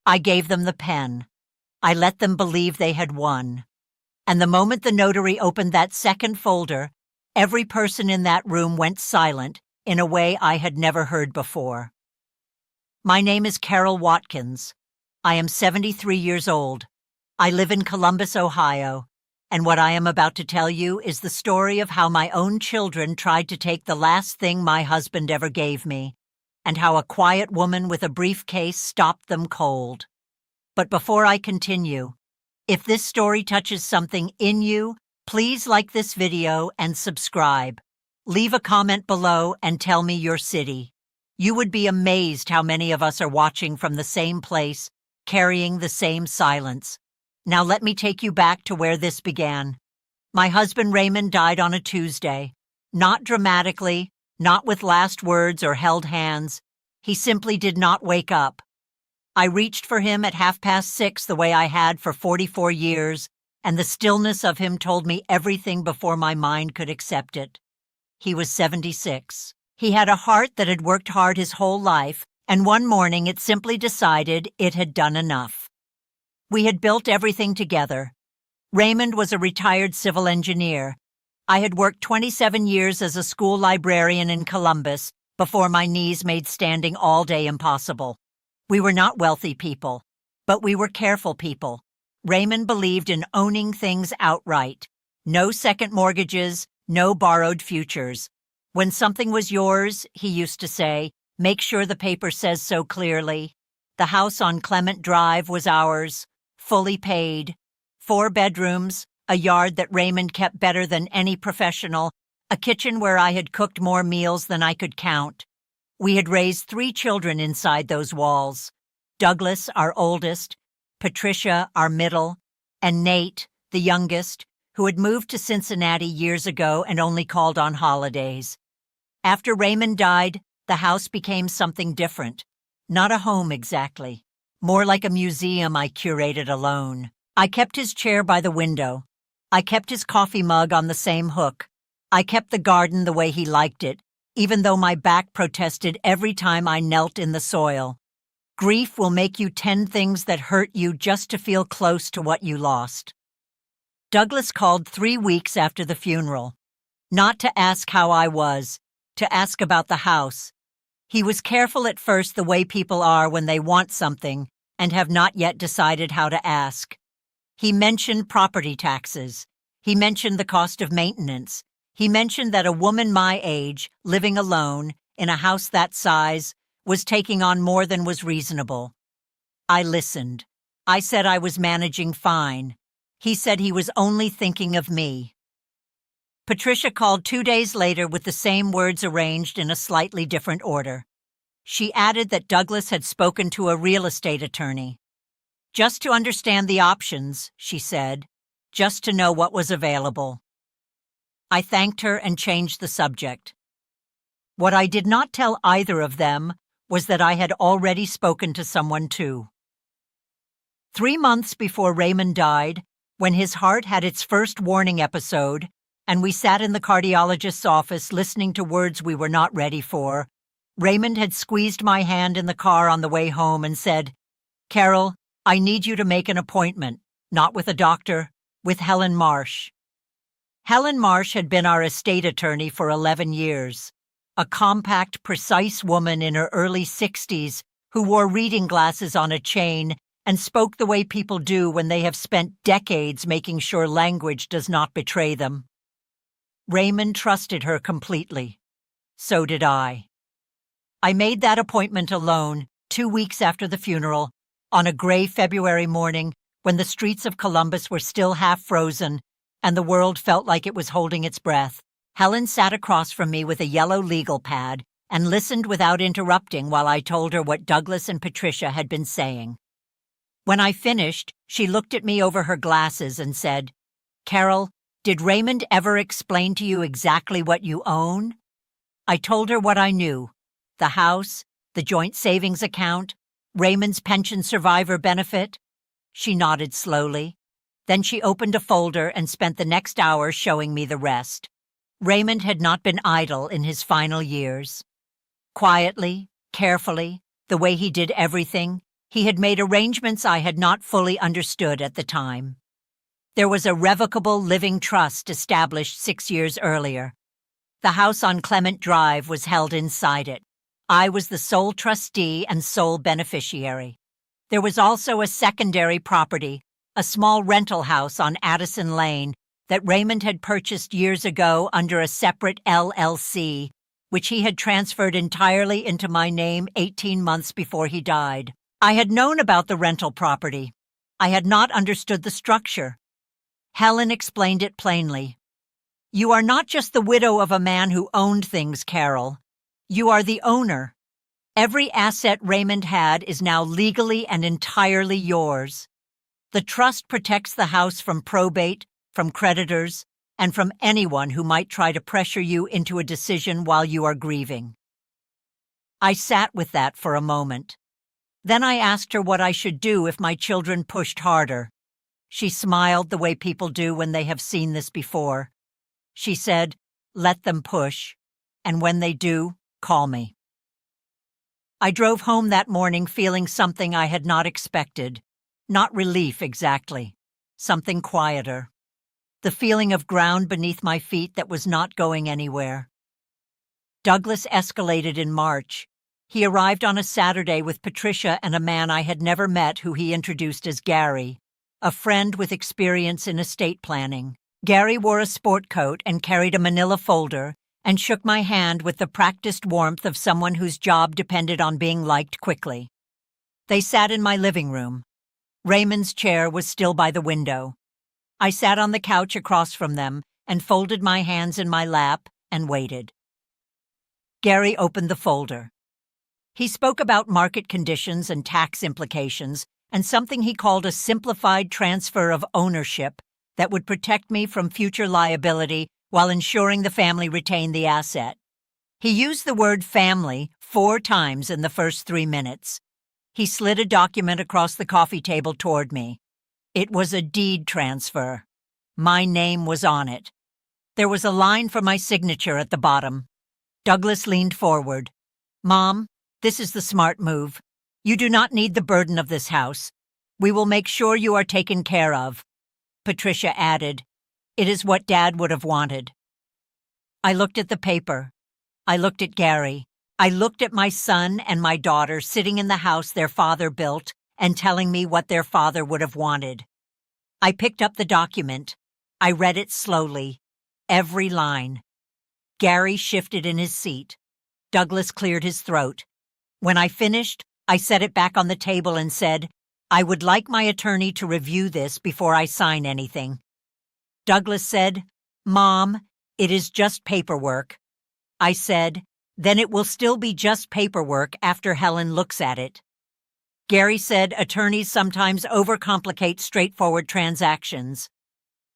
I gave them the pen. I let them believe they had won. And the moment the notary opened that second folder, every person in that room went silent in a way I had never heard before. My name is Carol Watkins. I am 73 years old. I live in Columbus, Ohio, and what I am about to tell you is the story of how my own children tried to take the last thing my husband ever gave me, and how a quiet woman with a briefcase stopped them cold. But before I continue, if this story touches something in you, please like this video and subscribe. Leave a comment below and tell me your city. You would be amazed how many of us are watching from the same place, carrying the same silence. Now let me take you back to where this began. My husband Raymond died on a Tuesday. Not dramatically, not with last words or held hands. He simply did not wake up. I reached for him at 6:30 the way I had for 44 years, and the stillness of him told me everything before my mind could accept it. He was 76. He had a heart that had worked hard his whole life, and one morning it simply decided it had done enough. We had built everything together. Raymond was a retired civil engineer. I had worked 27 years as a school librarian in Columbus before my knees made standing all day impossible. We were not wealthy people, but we were careful people. Raymond believed in owning things outright. No second mortgages, no borrowed futures. When something was yours, he used to say, make sure the paper says so clearly. The house on Clement Drive was ours, fully paid. 4 bedrooms, a yard that Raymond kept better than any professional, a kitchen where I had cooked more meals than I could count. We had raised 3 children inside those walls. Douglas, our oldest, Patricia, our middle, and Nate, the youngest, who had moved to Cincinnati years ago and only called on holidays. After Raymond died, the house became something different. Not a home exactly. More like a museum I curated alone. I kept his chair by the window. I kept his coffee mug on the same hook. I kept the garden the way he liked it, even though my back protested every time I knelt in the soil. Grief will make you 10 things that hurt you just to feel close to what you lost. Douglas called 3 weeks after the funeral. Not to ask how I was, to ask about the house. He was careful at first the way people are when they want something and have not yet decided how to ask. He mentioned property taxes. He mentioned the cost of maintenance. He mentioned that a woman my age, living alone, in a house that size, was taking on more than was reasonable. I listened. I said I was managing fine. He said he was only thinking of me. Patricia called 2 days later with the same words arranged in a slightly different order. She added that Douglas had spoken to a real estate attorney. Just to understand the options, she said, just to know what was available. I thanked her and changed the subject. What I did not tell either of them was that I had already spoken to someone too. 3 months before Raymond died, when his heart had its first warning episode, and we sat in the cardiologist's office listening to words we were not ready for, Raymond had squeezed my hand in the car on the way home and said, "Carol, I need you to make an appointment, not with a doctor, with Helen Marsh." Helen Marsh had been our estate attorney for 11 years, a compact, precise woman in her early 60s who wore reading glasses on a chain and spoke the way people do when they have spent decades making sure language does not betray them. Raymond trusted her completely. So did I. I made that appointment alone 2 weeks after the funeral, on a gray February morning when the streets of Columbus were still half frozen and the world felt like it was holding its breath. Helen sat across from me with a yellow legal pad and listened without interrupting while I told her what Douglas and Patricia had been saying. When I finished, she looked at me over her glasses and said, "Carol, did Raymond ever explain to you exactly what you own?" I told her what I knew: the house, the joint savings account, Raymond's pension survivor benefit. She nodded slowly. Then she opened a folder and spent the next hour showing me the rest. Raymond had not been idle in his final years. Quietly, carefully, the way he did everything, He had made arrangements I had not fully understood at the time. There was a revocable living trust established 6 years earlier. The house on Clement Drive was held inside it. I was the sole trustee and sole beneficiary. There was also a secondary property, a small rental house on Addison Lane that Raymond had purchased years ago under a separate LLC, which he had transferred entirely into my name 18 months before he died. I had known about the rental property. I had not understood the structure. Helen explained it plainly. "You are not just the widow of a man who owned things, Carol. You are the owner. Every asset Raymond had is now legally and entirely yours. The trust protects the house from probate, from creditors, and from anyone who might try to pressure you into a decision while you are grieving." I sat with that for a moment. Then I asked her what I should do if my children pushed harder. She smiled the way people do when they have seen this before. She said, "Let them push, and when they do, call me." I drove home that morning feeling something I had not expected. Not relief exactly, something quieter. The feeling of ground beneath my feet that was not going anywhere. Douglas escalated in March. He arrived on a Saturday with Patricia and a man I had never met who he introduced as Gary, a friend with experience in estate planning. Gary wore a sport coat and carried a manila folder and shook my hand with the practiced warmth of someone whose job depended on being liked quickly. They sat in my living room. Raymond's chair was still by the window. I sat on the couch across from them and folded my hands in my lap and waited. Gary opened the folder. He spoke about market conditions and tax implications and something he called a simplified transfer of ownership that would protect me from future liability while ensuring the family retained the asset. He used the word family 4 times in the first 3 minutes. He slid a document across the coffee table toward me. It was a deed transfer. My name was on it. There was a line for my signature at the bottom. Douglas leaned forward. "Mom, this is the smart move. You do not need the burden of this house. We will make sure you are taken care of." Patricia added, "It is what Dad would have wanted." I looked at the paper. I looked at Gary. I looked at my son and my daughter sitting in the house their father built and telling me what their father would have wanted. I picked up the document. I read it slowly, every line. Gary shifted in his seat. Douglas cleared his throat. When I finished, I set it back on the table and said, "I would like my attorney to review this before I sign anything." Douglas said, "Mom, it is just paperwork." I said, "Then it will still be just paperwork after Helen looks at it." Gary said attorneys sometimes overcomplicate straightforward transactions.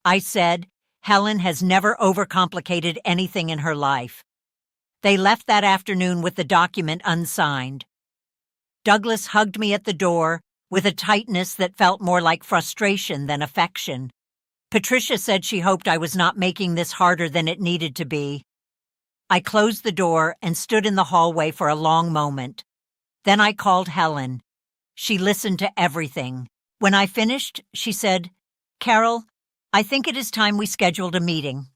I said, "Helen has never overcomplicated anything in her life." They left that afternoon with the document unsigned. Douglas hugged me at the door with a tightness that felt more like frustration than affection. Patricia said she hoped I was not making this harder than it needed to be. I closed the door and stood in the hallway for a long moment. Then I called Helen. She listened to everything. When I finished, she said, "Carol, I think it is time we scheduled a meeting.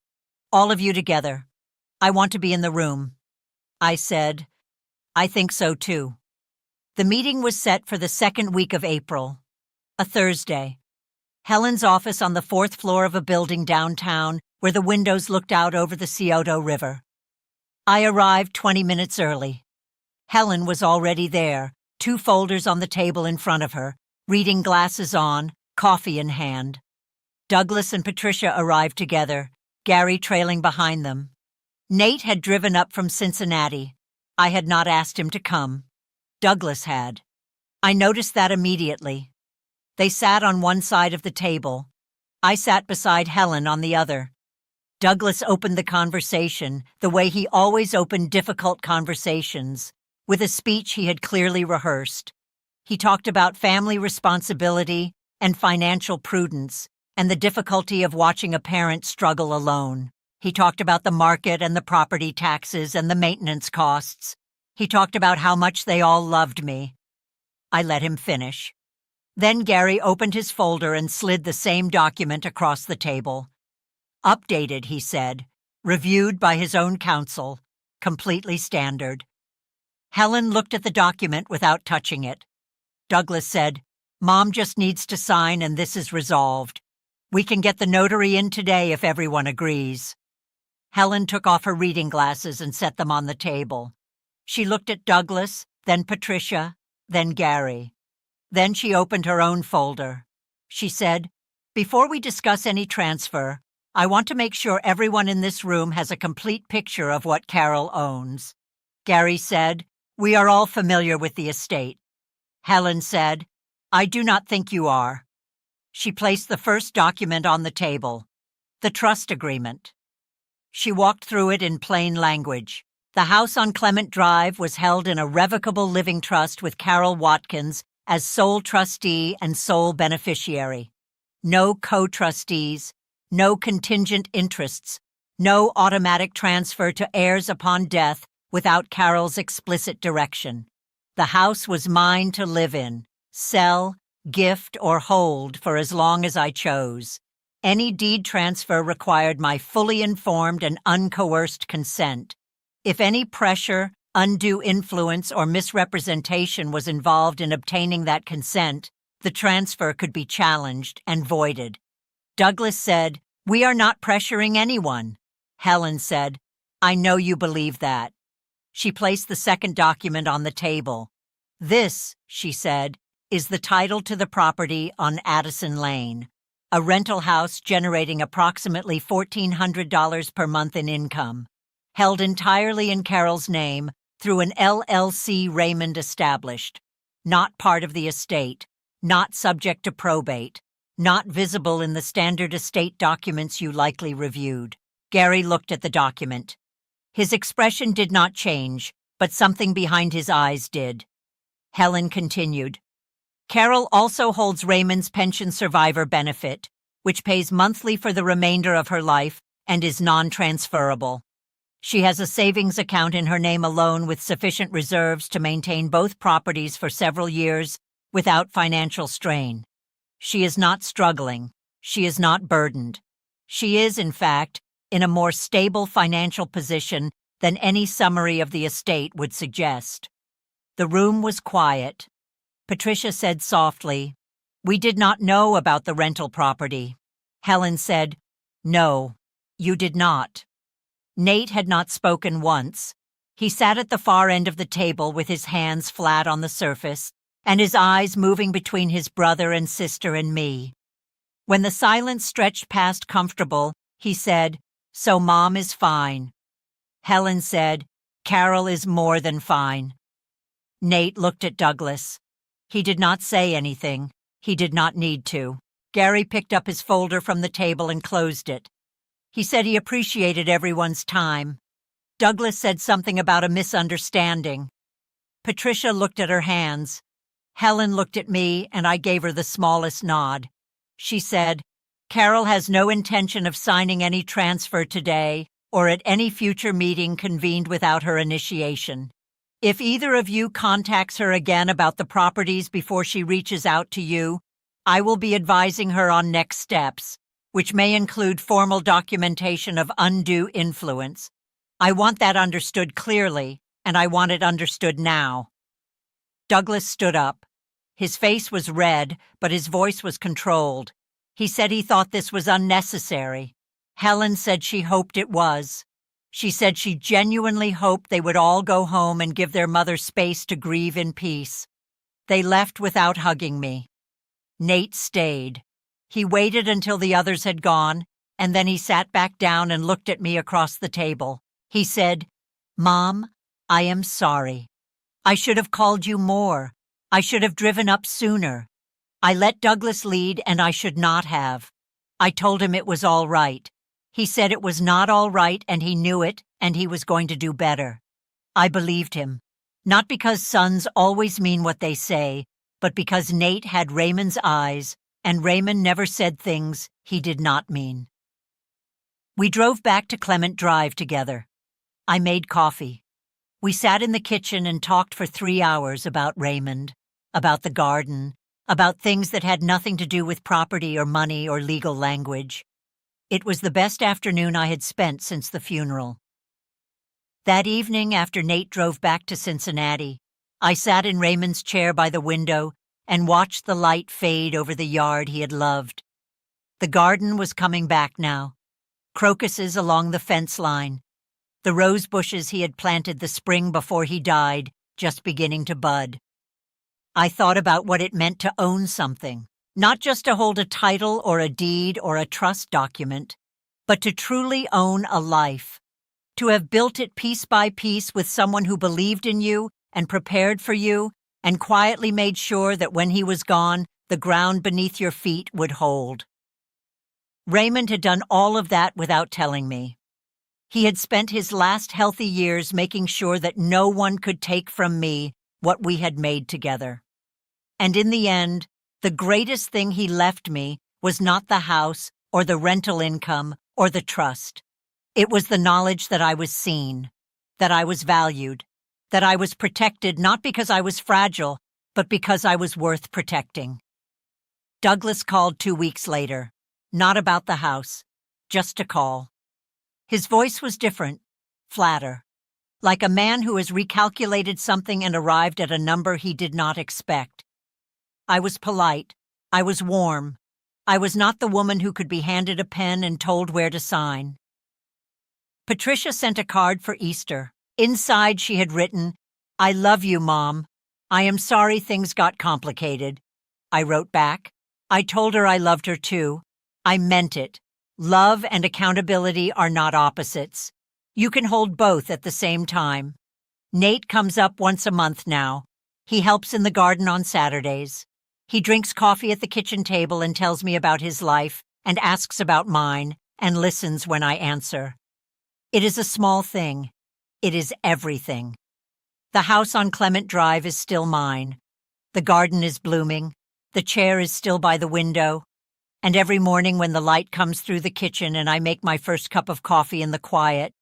All of you together. I want to be in the room." I said, "I think so too." The meeting was set for the second week of April, a Thursday. Helen's office on the 4th floor of a building downtown where the windows looked out over the Scioto River. I arrived 20 minutes early. Helen was already there, 2 folders on the table in front of her, reading glasses on, coffee in hand. Douglas and Patricia arrived together, Gary trailing behind them. Nate had driven up from Cincinnati. I had not asked him to come. Douglas had. I noticed that immediately. They sat on one side of the table. I sat beside Helen on the other. Douglas opened the conversation the way he always opened difficult conversations, with a speech he had clearly rehearsed. He talked about family responsibility and financial prudence and the difficulty of watching a parent struggle alone. He talked about the market and the property taxes and the maintenance costs. He talked about how much they all loved me. I let him finish. Then Gary opened his folder and slid the same document across the table. Updated, he said. Reviewed by his own counsel. Completely standard. Helen looked at the document without touching it. Douglas said, "Mom just needs to sign and this is resolved. We can get the notary in today if everyone agrees." Helen took off her reading glasses and set them on the table. She looked at Douglas, then Patricia, then Gary. Then she opened her own folder. She said, "Before we discuss any transfer, I want to make sure everyone in this room has a complete picture of what Carol owns." Gary said, "We are all familiar with the estate." Helen said, "I do not think you are." She placed the first document on the table, the trust agreement. She walked through it in plain language. The house on Clement Drive was held in a revocable living trust with Carol Watkins as sole trustee and sole beneficiary. No co-trustees, no contingent interests, no automatic transfer to heirs upon death without Carol's explicit direction. The house was mine to live in, sell, gift, or hold for as long as I chose. Any deed transfer required my fully informed and uncoerced consent. If any pressure, undue influence, or misrepresentation was involved in obtaining that consent, the transfer could be challenged and voided. Douglas said, "We are not pressuring anyone." Helen said, "I know you believe that." She placed the second document on the table. "This," she said, "is the title to the property on Addison Lane, a rental house generating approximately $1,400 per month in income, held entirely in Carol's name through an LLC Raymond established, not part of the estate, not subject to probate, not visible in the standard estate documents you likely reviewed." Gary looked at the document. His expression did not change, but something behind his eyes did. Helen continued, "Carol also holds Raymond's pension survivor benefit, which pays monthly for the remainder of her life and is non-transferable. She has a savings account in her name alone with sufficient reserves to maintain both properties for several years without financial strain. She is not struggling. She is not burdened. She is, in fact, in a more stable financial position than any summary of the estate would suggest." The room was quiet. Patricia said softly, "We did not know about the rental property." Helen said, "No, you did not." Nate had not spoken once. He sat at the far end of the table with his hands flat on the surface and his eyes moving between his brother and sister and me. When the silence stretched past comfortable, he said, "So Mom is fine." Helen said, "Carol is more than fine." Nate looked at Douglas. He did not say anything. He did not need to. Gary picked up his folder from the table and closed it. He said he appreciated everyone's time. Douglas said something about a misunderstanding. Patricia looked at her hands. Helen looked at me, and I gave her the smallest nod. She said, "Carol has no intention of signing any transfer today or at any future meeting convened without her initiation. If either of you contacts her again about the properties before she reaches out to you, I will be advising her on next steps, which may include formal documentation of undue influence. I want that understood clearly, and I want it understood now." Douglas stood up. His face was red, but his voice was controlled. He said he thought this was unnecessary. Helen said she hoped it was. She said she genuinely hoped they would all go home and give their mother space to grieve in peace. They left without hugging me. Nate stayed. He waited until the others had gone, and then he sat back down and looked at me across the table. He said, "Mom, I am sorry. I should have called you more. I should have driven up sooner. I let Douglas lead, and I should not have. I told him it was all right. He said it was not all right, and he knew it, and he was going to do better. I believed him, not because sons always mean what they say, but because Nate had Raymond's eyes, and Raymond never said things he did not mean." We drove back to Clement Drive together. I made coffee. We sat in the kitchen and talked for 3 hours about Raymond, about the garden, about things that had nothing to do with property or money or legal language. It was the best afternoon I had spent since the funeral. That evening, after Nate drove back to Cincinnati, I sat in Raymond's chair by the window and watched the light fade over the yard he had loved. The garden was coming back now. Crocuses along the fence line. The rose bushes he had planted the spring before he died, just beginning to bud. I thought about what it meant to own something, not just to hold a title or a deed or a trust document, but to truly own a life, to have built it piece by piece with someone who believed in you and prepared for you and quietly made sure that when he was gone, the ground beneath your feet would hold. Raymond had done all of that without telling me. He had spent his last healthy years making sure that no one could take from me what we had made together. And in the end, the greatest thing he left me was not the house or the rental income or the trust. It was the knowledge that I was seen, that I was valued, that I was protected not because I was fragile, but because I was worth protecting. Douglas called 2 weeks later, not about the house, just to call. His voice was different, flatter, like a man who has recalculated something and arrived at a number he did not expect. I was polite. I was warm. I was not the woman who could be handed a pen and told where to sign. Patricia sent a card for Easter. Inside she had written, "I love you, Mom. I am sorry things got complicated." I wrote back. I told her I loved her too. I meant it. Love and accountability are not opposites. You can hold both at the same time. Nate comes up once a month now. He helps in the garden on Saturdays. He drinks coffee at the kitchen table and tells me about his life and asks about mine and listens when I answer. It is a small thing. It is everything. The house on Clement Drive is still mine. The garden is blooming. The chair is still by the window. And every morning when the light comes through the kitchen and I make my first cup of coffee in the quiet,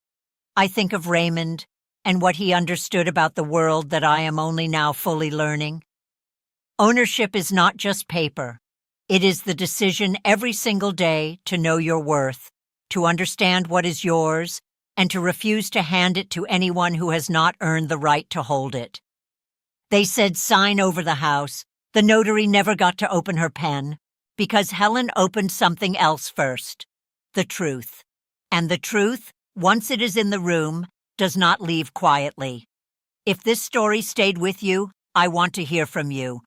I think of Raymond and what he understood about the world that I am only now fully learning. Ownership is not just paper. It is the decision every single day to know your worth, to understand what is yours, and to refuse to hand it to anyone who has not earned the right to hold it. They said sign over the house. The notary never got to open her pen because Helen opened something else first, the truth. And the truth, once it is in the room, does not leave quietly. If this story stayed with you, I want to hear from you.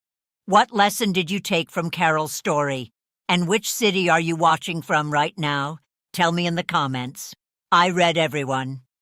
What lesson did you take from Carol's story? And which city are you watching from right now? Tell me in the comments. I read everyone.